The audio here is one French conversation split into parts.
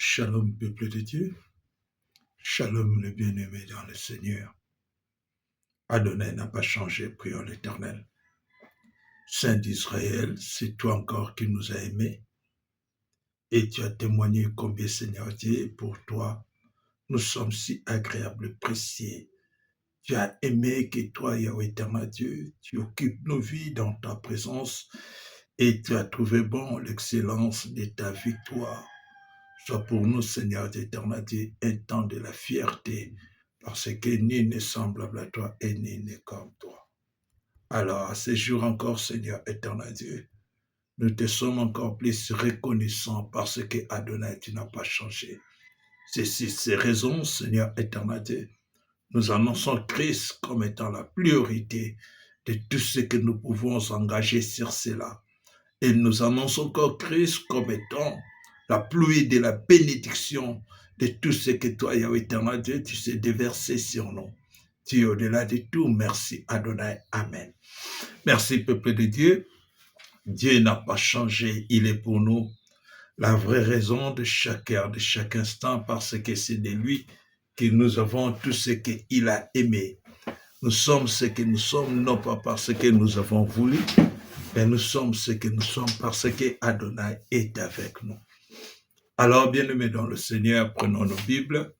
Shalom, peuple de Dieu. Shalom, le bien-aimé dans le Seigneur. Adonai n'a pas changé, prions l'Éternel. Saint d'Israël, c'est toi encore qui nous as aimés. Et tu as témoigné combien, Seigneur Dieu, pour toi, nous sommes si agréables, précieux. Tu as aimé que toi, Yahweh éternel Dieu, tu occupes nos vies dans ta présence et tu as trouvé bon l'excellence de ta victoire. Soit pour nous, Seigneur éternel Dieu, un temps de la fierté, parce que nul n'est semblable à toi et nul n'est comme toi. Alors, à ce jour encore, Seigneur éternel Dieu, nous te sommes encore plus reconnaissants parce que Adonai, tu n'as pas changé. C'est ces raisons, Seigneur éternel Dieu, nous annonçons Christ comme étant la priorité de tout ce que nous pouvons engager sur cela. Et nous annonçons encore Christ comme étant la pluie de la bénédiction de tout ce que toi, Yahweh éternel Dieu, tu sais déverser sur nous. Tu es au-delà de tout. Merci, Adonai. Amen. Merci, peuple de Dieu. Dieu n'a pas changé. Il est pour nous la vraie raison de chaque heure, de chaque instant, parce que c'est de lui que nous avons tout ce qu'il a aimé. Nous sommes ce que nous sommes, non pas parce que nous avons voulu, mais nous sommes ce que nous sommes parce que Adonai est avec nous. Alors, bien-aimés dans le Seigneur, prenons nos Bibles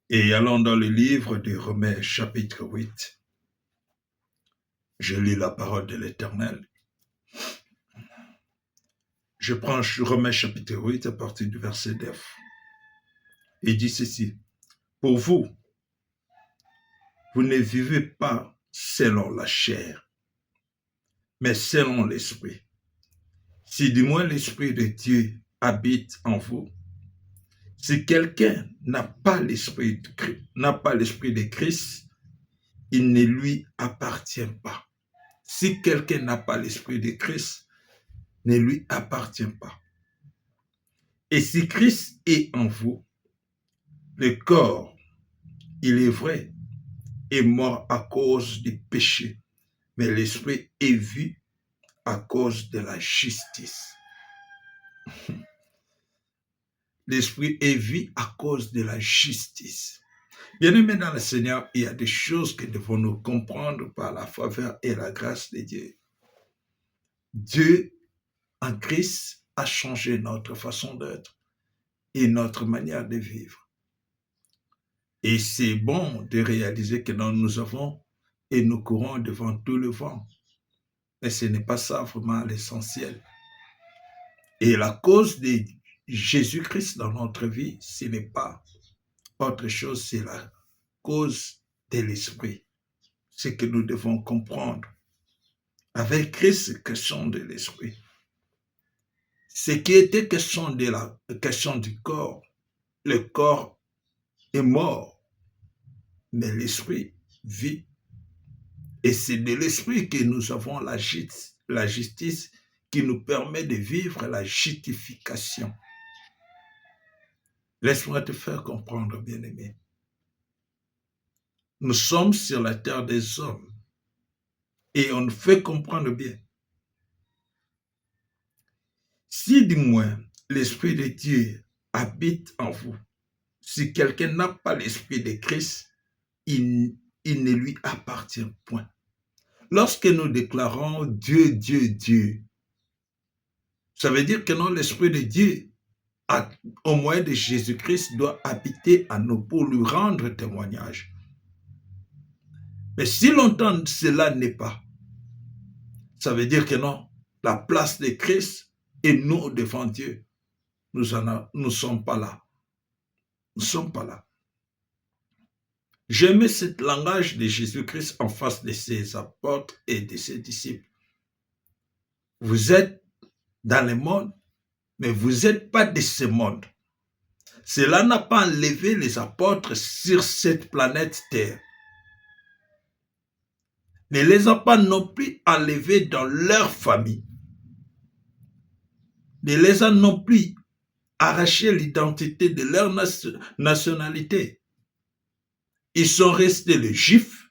et allons dans le livre de Romains chapitre 8. Je lis la parole de l'Éternel. Je prends Romains chapitre 8 à partir du verset 9. Il dit ceci. Pour vous, vous ne vivez pas selon la chair, mais selon l'esprit. Si du moins l'esprit de Dieu habite en vous, si quelqu'un n'a pas l'esprit de Christ, il ne lui appartient pas. Si quelqu'un n'a pas l'esprit de Christ, ne lui appartient pas. Et si Christ est en vous, le corps, il est vrai, est mort à cause du péché, mais l'esprit est vu à cause de la justice. L'esprit est vu à cause de la justice. Bien-aimés dans le Seigneur, il y a des choses que devons nous comprendre par la faveur et la grâce de Dieu. Dieu, en Christ, a changé notre façon d'être et notre manière de vivre. Et c'est bon de réaliser que nous avons et nous courons devant tout le vent. Mais ce n'est pas ça vraiment l'essentiel. Et la cause de Jésus-Christ dans notre vie, ce n'est pas autre chose, c'est la cause de l'esprit. Ce que nous devons comprendre. Avec Christ, question de l'esprit. Ce qui était question de la question du corps, le corps est mort, mais l'esprit vit. Et c'est de l'esprit que nous avons la justice qui nous permet de vivre la justification. Laisse-moi te faire comprendre, bien-aimé. Nous sommes sur la terre des hommes et on nous fait comprendre bien. Si du moins l'Esprit de Dieu habite en vous, si quelqu'un n'a pas l'Esprit de Christ, il ne lui appartient point. Lorsque nous déclarons Dieu, Dieu, Dieu, ça veut dire que non, l'Esprit de Dieu, au moyen de Jésus-Christ, doit habiter en nous pour lui rendre témoignage. Mais si longtemps cela n'est pas, ça veut dire que non, la place de Christ et nous devant Dieu, nous ne sommes pas là. Nous ne sommes pas là. J'aimais ce langage de Jésus-Christ en face de ses apôtres et de ses disciples. Vous êtes dans le monde, mais vous n'êtes pas de ce monde. Cela n'a pas enlevé les apôtres sur cette planète Terre. Ne les a pas non plus enlevés dans leur famille. Ne les a non plus arraché l'identité de leur nationalité. Ils sont restés les juifs,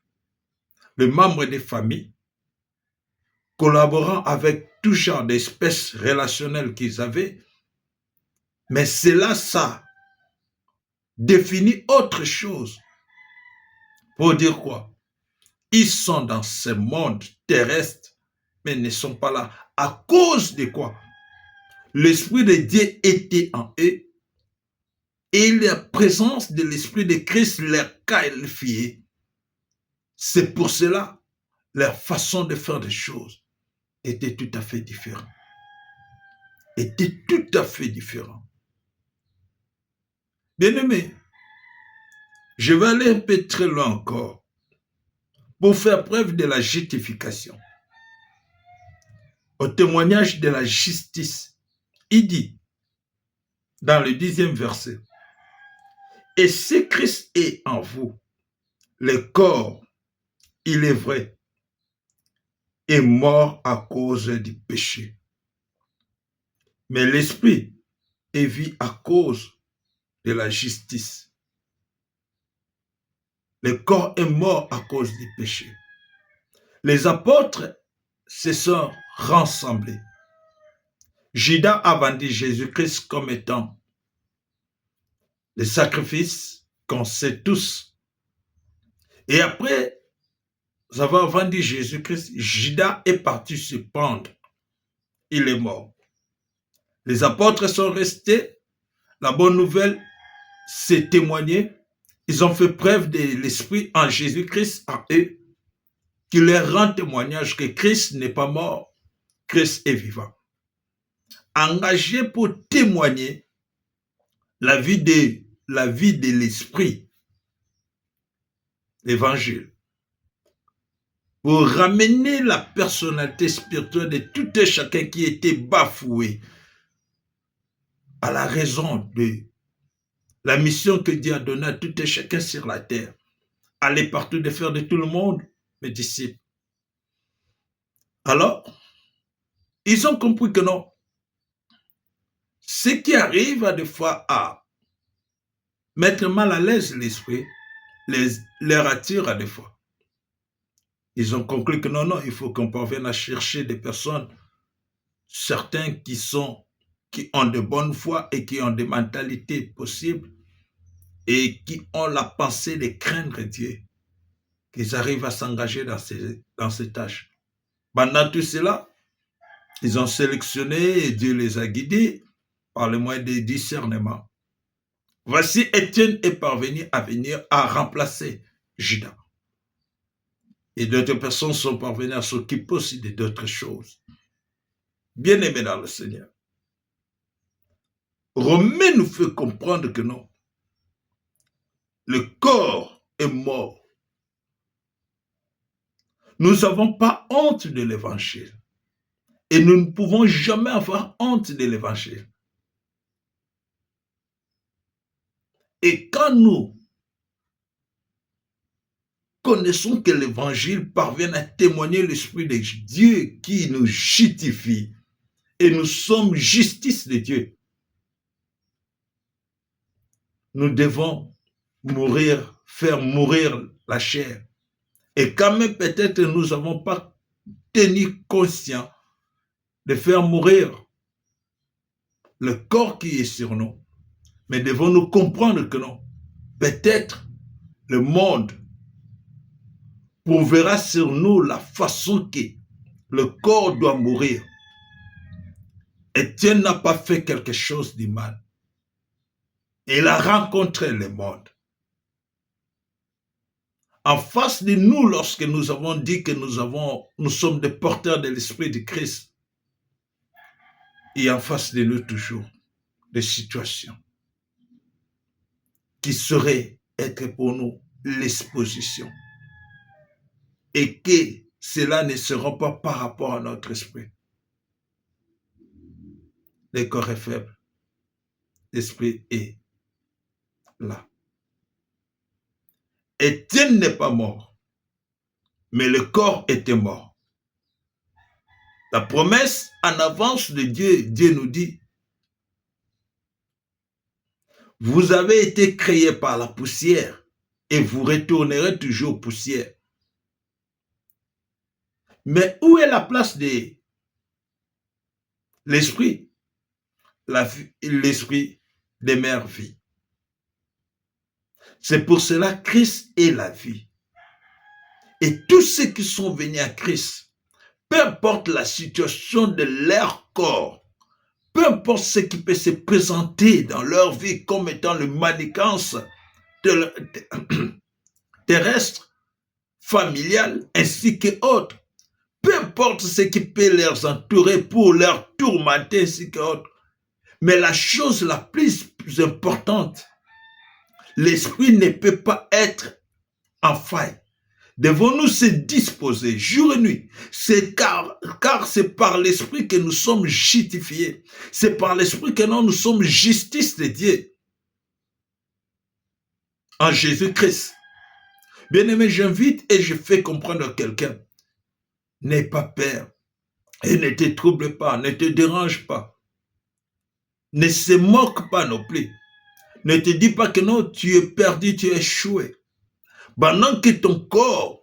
les membres des familles, collaborant avec tout genre d'espèces relationnelles qu'ils avaient, Mais cela, ça définit autre chose. Pour dire quoi? Ils sont dans ce monde terrestre, mais ne sont pas là. À cause de quoi? L'Esprit de Dieu était en eux et la présence de l'Esprit de Christ leur qualifiait. C'est pour cela leur façon de faire des choses était tout à fait différente. Était tout à fait différent. Bien-aimé, je vais aller un peu très loin encore pour faire preuve de la justification. Au témoignage de la justice, il dit dans le 10e verset, « Et si Christ est en vous, le corps, il est vrai, est mort à cause du péché. Mais l'esprit est vie à cause de la justice. Le corps est mort à cause du péché. » Les apôtres se sont rassemblés. Judas a vendu Jésus-Christ comme étant le sacrifice qu'on sait tous. Et après avoir vendu Jésus-Christ, Judas est parti se pendre. Il est mort. Les apôtres sont restés. La bonne nouvelle, c'est témoigné. Ils ont fait preuve de l'Esprit en Jésus-Christ en eux, qui leur rend témoignage que Christ n'est pas mort, Christ est vivant. Engagés pour témoigner la vie de l'Esprit, l'Évangile, pour ramener la personnalité spirituelle de tout et chacun qui était bafoué à la raison de la mission que Dieu a donnée à tout et chacun sur la terre. Aller partout de faire de tout le monde mes disciples. Alors, ils ont compris que non. Ce qui arrive à des fois à mettre mal à l'aise l'esprit, les attire à des fois. Ils ont conclu que non, il faut qu'on parvienne à chercher des personnes, certains qui ont de bonnes foi et qui ont des mentalités possibles et qui ont la pensée de craindre Dieu, qu'ils arrivent à s'engager dans ces tâches. Pendant tout cela, ils ont sélectionné et Dieu les a guidés par le moyen des discernements. Voici Étienne est parvenu à venir à remplacer Judas. Et d'autres personnes sont parvenues à s'occuper aussi d'autres choses. Bien-aimés dans le Seigneur. Romain nous fait comprendre que non. Le corps est mort. Nous n'avons pas honte de l'évangile. Et nous ne pouvons jamais avoir honte de l'évangile. Et quand nous connaissons que l'évangile parvient à témoigner l'Esprit de Dieu qui nous justifie, et nous sommes justice de Dieu, nous devons mourir, faire mourir la chair. Et quand même peut-être nous n'avons pas tenu conscience de faire mourir le corps qui est sur nous, mais devons-nous comprendre que non, peut-être le monde prouvera sur nous la façon que le corps doit mourir. Étienne n'a pas fait quelque chose de mal. Il a rencontré le monde. En face de nous, lorsque nous avons dit que nous sommes des porteurs de l'Esprit de Christ, il y a en face de nous toujours des situations qui seraient être pour nous l'exposition. Et que cela ne sera pas par rapport à notre esprit. Le corps est faible. L'esprit est là. Étienne n'est pas mort, mais le corps était mort. La promesse en avance de Dieu, Dieu nous dit, vous avez été créés par la poussière et vous retournerez toujours poussière. Mais où est la place de l'esprit? L'esprit demeure vie. C'est pour cela que Christ est la vie. Et tous ceux qui sont venus à Christ, peu importe la situation de leur corps, peu importe ce qui peut se présenter dans leur vie comme étant le manigance terrestre, familial, ainsi que autres, peu importe ce qui peut les entourer pour leur tourmenter, ainsi que autres, mais la chose la plus importante, l'esprit ne peut pas être en faille. Devons-nous se disposer jour et nuit, c'est car c'est par l'esprit que nous sommes justifiés, c'est par l'esprit que nous sommes justice de Dieu en Jésus-Christ. Bien-aimé, j'invite et je fais comprendre à quelqu'un, n'aie pas peur et ne te trouble pas, ne te dérange pas, ne se moque pas non plus, ne te dis pas que non, tu es perdu, tu es échoué. Pendant que ton corps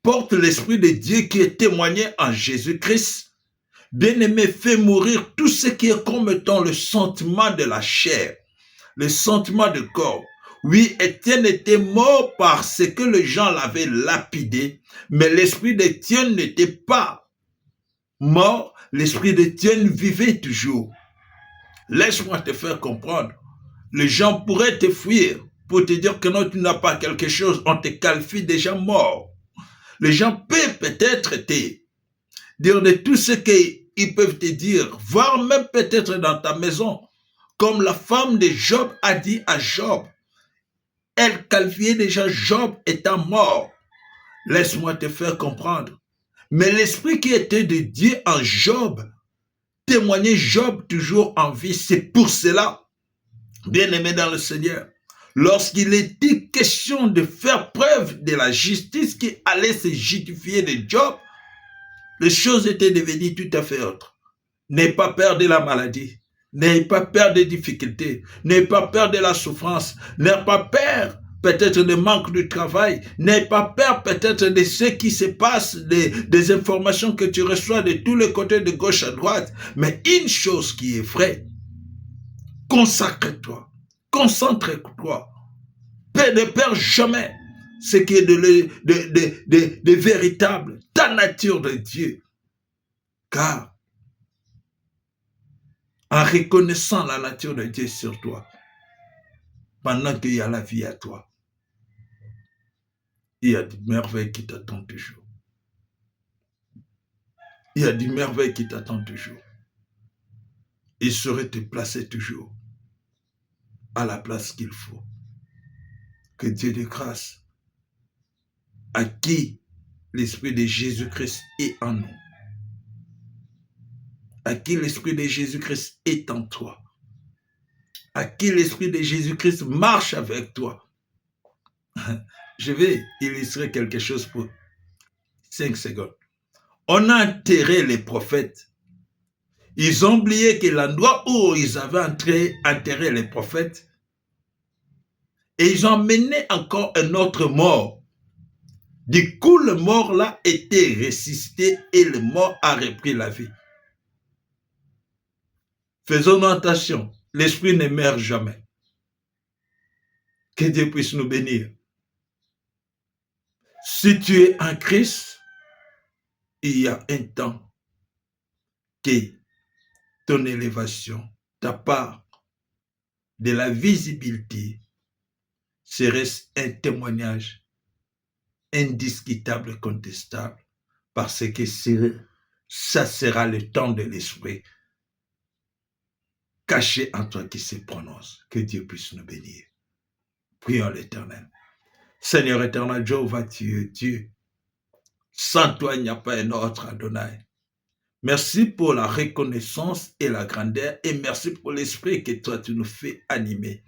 porte l'Esprit de Dieu qui est témoigné en Jésus-Christ, bien-aimé, fais mourir tout ce qui est comme étant le sentiment de la chair, le sentiment du corps. Oui, Étienne était mort parce que les gens l'avaient lapidé, mais l'Esprit d'Étienne n'était pas mort, l'Esprit d'Étienne vivait toujours. Laisse-moi te faire comprendre. Les gens pourraient te fuir pour te dire que non, tu n'as pas quelque chose, on te qualifie déjà mort. Les gens peuvent peut-être te dire de tout ce qu'ils peuvent te dire, voire même peut-être dans ta maison, comme la femme de Job a dit à Job. Elle qualifiait déjà Job étant mort. Laisse-moi te faire comprendre. Mais l'esprit qui était de Dieu en Job témoignait Job toujours en vie. C'est pour cela, bien-aimé dans le Seigneur, lorsqu'il était question de faire preuve de la justice qui allait se justifier de Job, les choses étaient devenues tout à fait autres. N'aie pas peur de la maladie, n'aie pas peur des difficultés, n'aie pas peur de la souffrance, n'aie pas peur peut-être du manque de travail, n'aie pas peur peut-être de ce qui se passe, des informations que tu reçois de tous les côtés, de gauche à droite. Mais une chose qui est vraie, consacre-toi, concentre-toi, ne perds jamais ce qui est de véritable, ta nature de Dieu. Car en reconnaissant la nature de Dieu sur toi, pendant qu'il y a la vie à toi, il y a des merveilles qui t'attendent toujours. Il y a des merveilles qui t'attendent toujours. Il saurait te placer toujours à la place qu'il faut. Que Dieu de grâce, à qui l'Esprit de Jésus-Christ est en nous, à qui l'Esprit de Jésus-Christ est en toi, à qui l'Esprit de Jésus-Christ marche avec toi. Je vais illustrer quelque chose pour 5 secondes. On a enterré les prophètes. Ils ont oublié que l'endroit où ils avaient enterré les prophètes, et ils ont mené encore un autre mort. Du coup, le mort là était ressuscité et le mort a repris la vie. Faisons attention, l'esprit ne meurt jamais. Que Dieu puisse nous bénir. Si tu es en Christ, il y a un temps que ton élévation, ta part de la visibilité, serait un témoignage indiscutable, contestable, parce que ça sera le temps de l'esprit caché en toi qui se prononce. Que Dieu puisse nous bénir. Prions l'Éternel. Seigneur éternel, Jéhovah, tu es Dieu. Sans toi, il n'y a pas un autre Adonai. Merci pour la reconnaissance et la grandeur, et merci pour l'esprit que toi, tu nous fais animer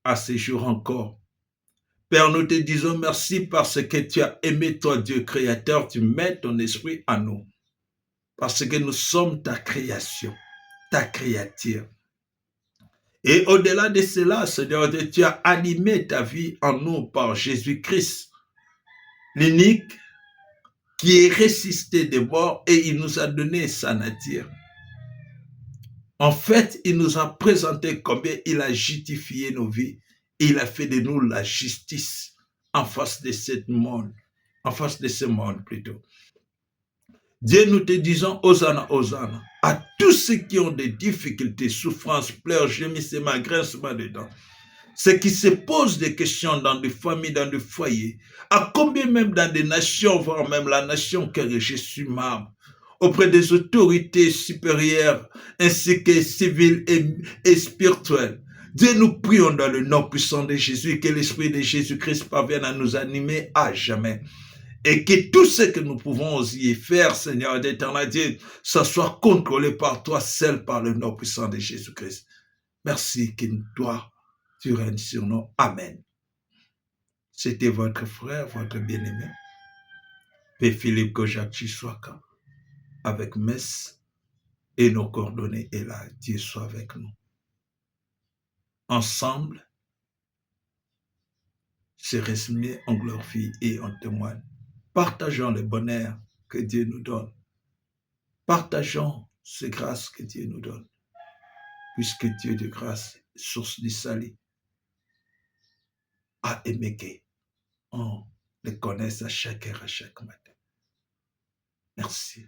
à ce jour encore. Père, nous te disons merci parce que tu as aimé toi, Dieu créateur, tu mets ton esprit en nous. Parce que nous sommes ta création, ta créature. Et au-delà de cela, Seigneur, tu as animé ta vie en nous par Jésus-Christ, l'unique qui est ressuscité des morts et il nous a donné sa nature. En fait, il nous a présenté combien il a justifié nos vies. Et il a fait de nous la justice en face de ce monde. En face de ce monde plutôt. Dieu, nous te disons, Hosanna, Hosanna, à tous ceux qui ont des difficultés, souffrances, pleurs, gémissements, grincements dedans. Ceux qui se posent des questions dans des familles, dans des foyers, à combien même dans des nations, voire même la nation que je suis membre, auprès des autorités supérieures, ainsi que civiles et spirituelles. Dieu, nous prions dans le nom puissant de Jésus, que l'Esprit de Jésus-Christ parvienne à nous animer à jamais. Et que tout ce que nous pouvons y faire, Seigneur d'éternel Dieu, ça soit contrôlé par toi seul, par le nom puissant de Jésus-Christ. Merci que toi, tu règnes sur nous. Amen. C'était votre frère, votre bien-aimé, P. Philippe Kojak Chiswaka, avec Mess et nos coordonnées. Et là, Dieu soit avec nous. Ensemble, c'est résumé, on glorifie et on témoigne. Partageons le bonheur que Dieu nous donne. Partageons ces grâces que Dieu nous donne. Puisque Dieu de grâce, source du salut, a aimé qu'on le connaisse à chaque heure, à chaque matin. Merci.